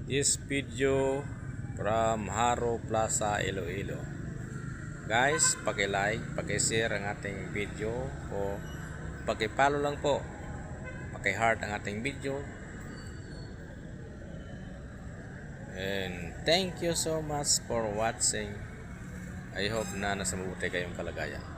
This video from Haro Plaza, Iloilo. Guys, paki-like, paki-share ang ating video o paki-follow lang po. Paki-heart ang ating video. And thank you so much for watching. I hope na nasa mabuti kayong kalagayan.